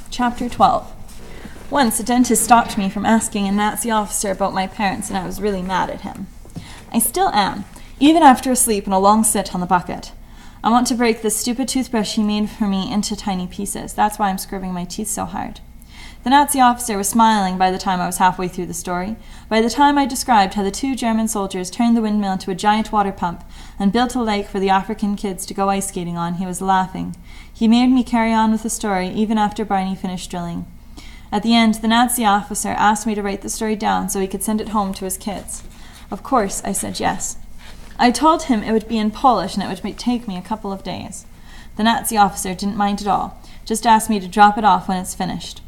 Chapter 12. Once, a dentist stopped me from asking a Nazi officer about my parents, and I was really mad at him. I still am, even after a sleep and a long sit on the bucket. I want to break this stupid toothbrush he made for me into tiny pieces. That's why I'm scrubbing my teeth so hard. The Nazi officer was smiling by the time I was halfway through the story. By the time I described how the 2 German soldiers turned the windmill into a giant water pump and built a lake for the African kids to go ice skating on, he was laughing. He made me carry on with the story even after Barney finished drilling. At the end, the Nazi officer asked me to write the story down so he could send it home to his kids. Of course, I said yes. I told him it would be in Polish and it would take me a couple of days. The Nazi officer didn't mind at all, just asked me to drop it off when it's finished.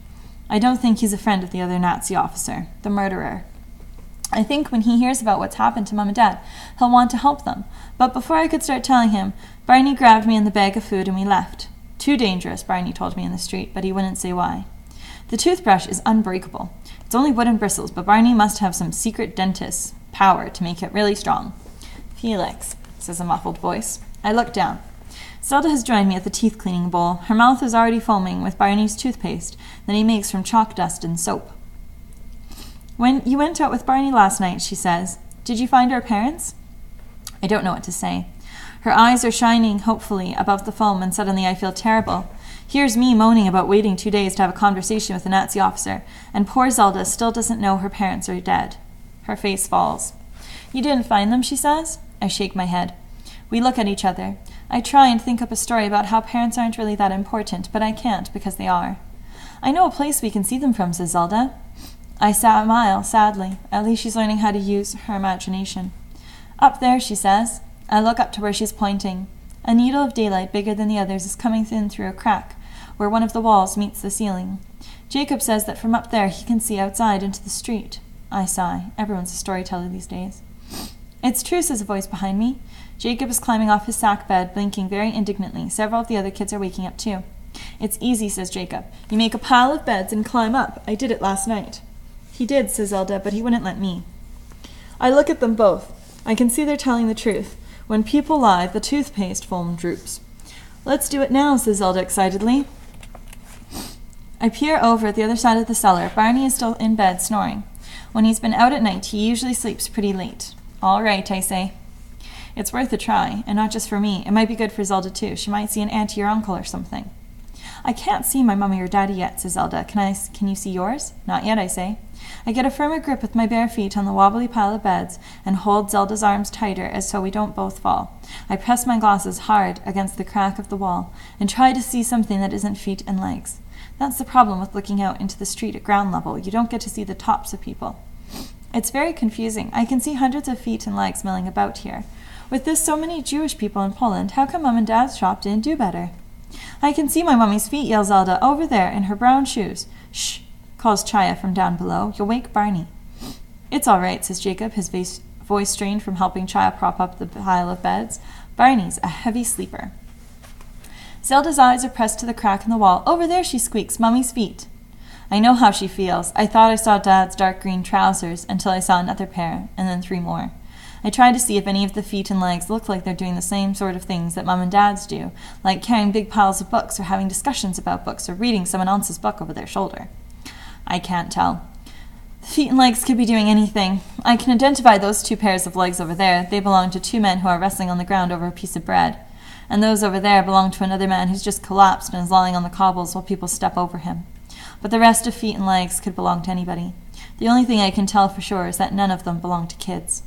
I don't think he's a friend of the other Nazi officer, the murderer. I think when he hears about what's happened to Mom and Dad, he'll want to help them. But before I could start telling him, Barney grabbed me and the bag of food and we left. Too dangerous, Barney told me in the street, but he wouldn't say why. The toothbrush is unbreakable. It's only wooden bristles, but Barney must have some secret dentist's power to make it really strong. Felix, says a muffled voice. I look down. Zelda has joined me at the teeth-cleaning bowl. Her mouth is already foaming with Barney's toothpaste that he makes from chalk dust and soap. When you went out with Barney last night, she says, did you find our parents? I don't know what to say. Her eyes are shining hopefully above the foam, and suddenly I feel terrible. Here's me moaning about waiting 2 days to have a conversation with a Nazi officer, and poor Zelda still doesn't know her parents are dead. Her face falls. You didn't find them, she says. I shake my head. We look at each other. I try and think up a story about how parents aren't really that important, but I can't because they are. I know a place we can see them from, says Zelda. I smile sadly. At least she's learning how to use her imagination. Up there, she says. I look up to where she's pointing. A needle of daylight bigger than the others is coming in through a crack where one of the walls meets the ceiling. Jacob says that from up there he can see outside into the street. I sigh. Everyone's a storyteller these days. It's true, says a voice behind me. Jacob is climbing off his sack bed, blinking very indignantly. Several of the other kids are waking up too. It's easy, says Jacob. You make a pile of beds and climb up. I did it last night. He did, says Zelda, but he wouldn't let me. I look at them both. I can see they're telling the truth. When people lie, the toothpaste foam droops. Let's do it now, says Zelda excitedly. I peer over at the other side of the cellar. Barney is still in bed, snoring. When he's been out at night, he usually sleeps pretty late. All right, I say. It's worth a try, and not just for me. It might be good for Zelda, too. She might see an auntie or uncle or something. I can't see my mommy or daddy yet, says Zelda. Can you see yours? Not yet, I say. I get a firmer grip with my bare feet on the wobbly pile of beds and hold Zelda's arms tighter as so we don't both fall. I press my glasses hard against the crack of the wall and try to see something that isn't feet and legs. That's the problem with looking out into the street at ground level. You don't get to see the tops of people. It's very confusing. I can see hundreds of feet and legs milling about here. With this so many Jewish people in Poland, how come Mom and Dad's shop didn't do better? I can see my mummy's feet, yells Zelda, over there in her brown shoes. Shh, calls Chaya from down below. You'll wake Barney. It's all right, says Jacob, his voice strained from helping Chaya prop up the pile of beds. Barney's a heavy sleeper. Zelda's eyes are pressed to the crack in the wall. Over there, she squeaks, Mummy's feet. I know how she feels. I thought I saw Dad's dark green trousers until I saw another pair, and then 3 more. I try to see if any of the feet and legs look like they're doing the same sort of things that Mom and Dad's do, like carrying big piles of books or having discussions about books or reading someone else's book over their shoulder. I can't tell. The feet and legs could be doing anything. I can identify those 2 pairs of legs over there. They belong to 2 men who are wrestling on the ground over a piece of bread. And those over there belong to another man who's just collapsed and is lying on the cobbles while people step over him. But the rest of feet and legs could belong to anybody. The only thing I can tell for sure is that none of them belong to kids.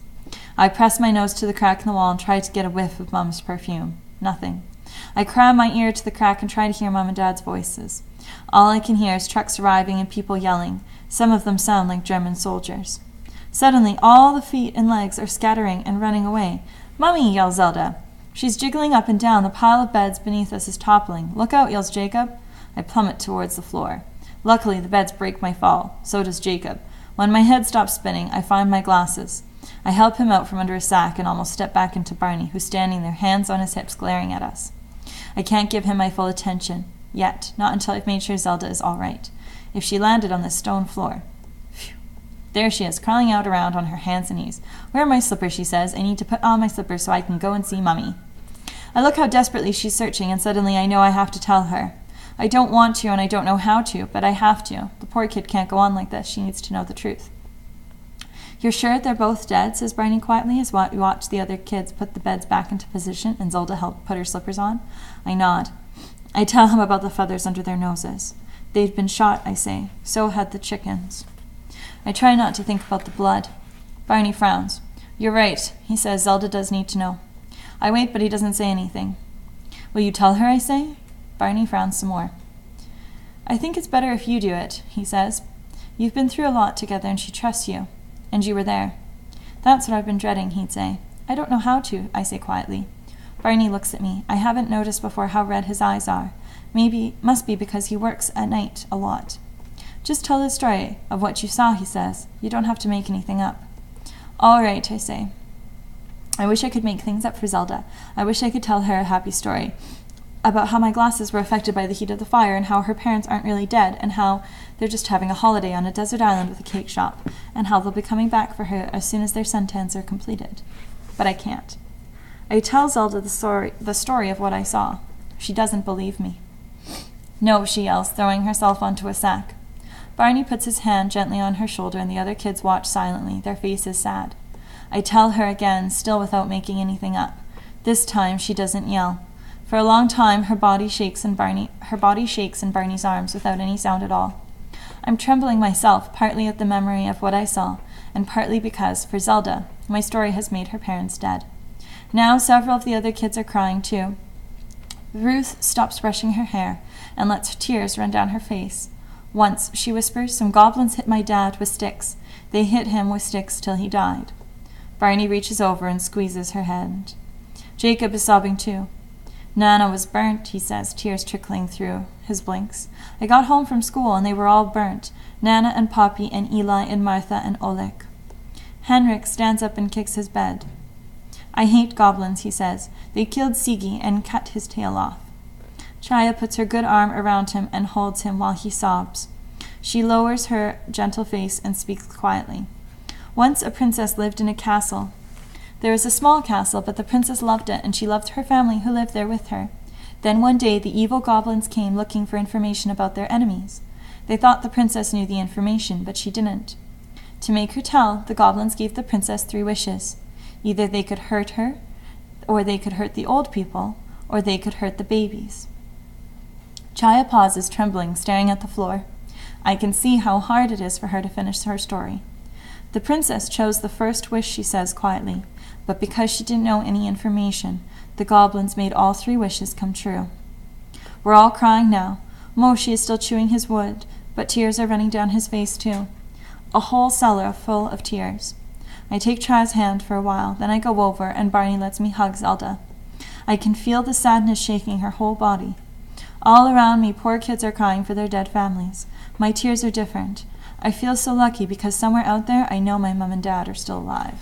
I press my nose to the crack in the wall and try to get a whiff of Mom's perfume. Nothing. I cram my ear to the crack and try to hear Mom and Dad's voices. All I can hear is trucks arriving and people yelling. Some of them sound like German soldiers. Suddenly, all the feet and legs are scattering and running away. Mummy, yells Zelda. She's jiggling up and down. The pile of beds beneath us is toppling. Look out, yells Jacob. I plummet towards the floor. Luckily, the beds break my fall. So does Jacob. When my head stops spinning, I find my glasses. I help him out from under a sack and almost step back into Barney, who's standing there, hands on his hips, glaring at us. I can't give him my full attention. Yet. Not until I've made sure Zelda is all right. If she landed on this stone floor. Phew. There she is, crawling out around on her hands and knees. Where are my slippers, she says. I need to put on my slippers so I can go and see Mummy. I look how desperately she's searching, and suddenly I know I have to tell her. I don't want to and I don't know how to, but I have to. The poor kid can't go on like this. She needs to know the truth. You're sure they're both dead, says Barney quietly as we watch the other kids put the beds back into position and Zelda helped put her slippers on. I nod. I tell him about the feathers under their noses. They'd been shot, I say. So had the chickens. I try not to think about the blood. Barney frowns. You're right, he says. Zelda does need to know. I wait, but he doesn't say anything. Will you tell her, I say? Barney frowns some more. I think it's better if you do it, he says. You've been through a lot together and she trusts you. And you were there. That's what I've been dreading, he'd say. I don't know how to, I say quietly. Barney looks at me. I haven't noticed before how red his eyes are. Must be because he works at night a lot. Just tell the story of what you saw, he says. You don't have to make anything up. All right, I say. I wish I could make things up for Zelda. I wish I could tell her a happy story about how my glasses were affected by the heat of the fire and how her parents aren't really dead and how they're just having a holiday on a desert island with a cake shop and how they'll be coming back for her as soon as their suntans are completed. But I can't. I tell Zelda the story of what I saw. She doesn't believe me. No, she yells, throwing herself onto a sack. Barney puts his hand gently on her shoulder and the other kids watch silently, their faces sad. I tell her again, still without making anything up. This time she doesn't yell. For a long time her body shakes in Barney's arms without any sound at all. I'm trembling myself, partly at the memory of what I saw, and partly because, for Zelda, my story has made her parents dead. Now several of the other kids are crying too. Ruth stops brushing her hair and lets tears run down her face. Once, she whispers, some goblins hit my dad with sticks. They hit him with sticks till he died. Barney reaches over and squeezes her hand. Jacob is sobbing too. Nana was burnt, he says, tears trickling through his blinks. I got home from school and they were all burnt. Nana and Poppy and Eli and Martha and Oleg. Henrik stands up and kicks his bed. I hate goblins, he says. They killed Sigi and cut his tail off. Chaya puts her good arm around him and holds him while he sobs. She lowers her gentle face and speaks quietly. Once a princess lived in a castle. There was a small castle, but the princess loved it, and she loved her family who lived there with her. Then one day the evil goblins came looking for information about their enemies. They thought the princess knew the information, but she didn't. To make her tell, the goblins gave the princess 3 wishes. Either they could hurt her, or they could hurt the old people, or they could hurt the babies. Chaya pauses, trembling, staring at the floor. I can see how hard it is for her to finish her story. The princess chose the first wish, she says quietly, but because she didn't know any information, the goblins made all 3 wishes come true. We're all crying now. Moshi is still chewing his wood, but tears are running down his face too. A whole cellar full of tears. I take Chaya's hand for a while, then I go over and Barney lets me hug Zelda. I can feel the sadness shaking her whole body. All around me, poor kids are crying for their dead families. My tears are different. I feel so lucky because somewhere out there I know my mom and dad are still alive.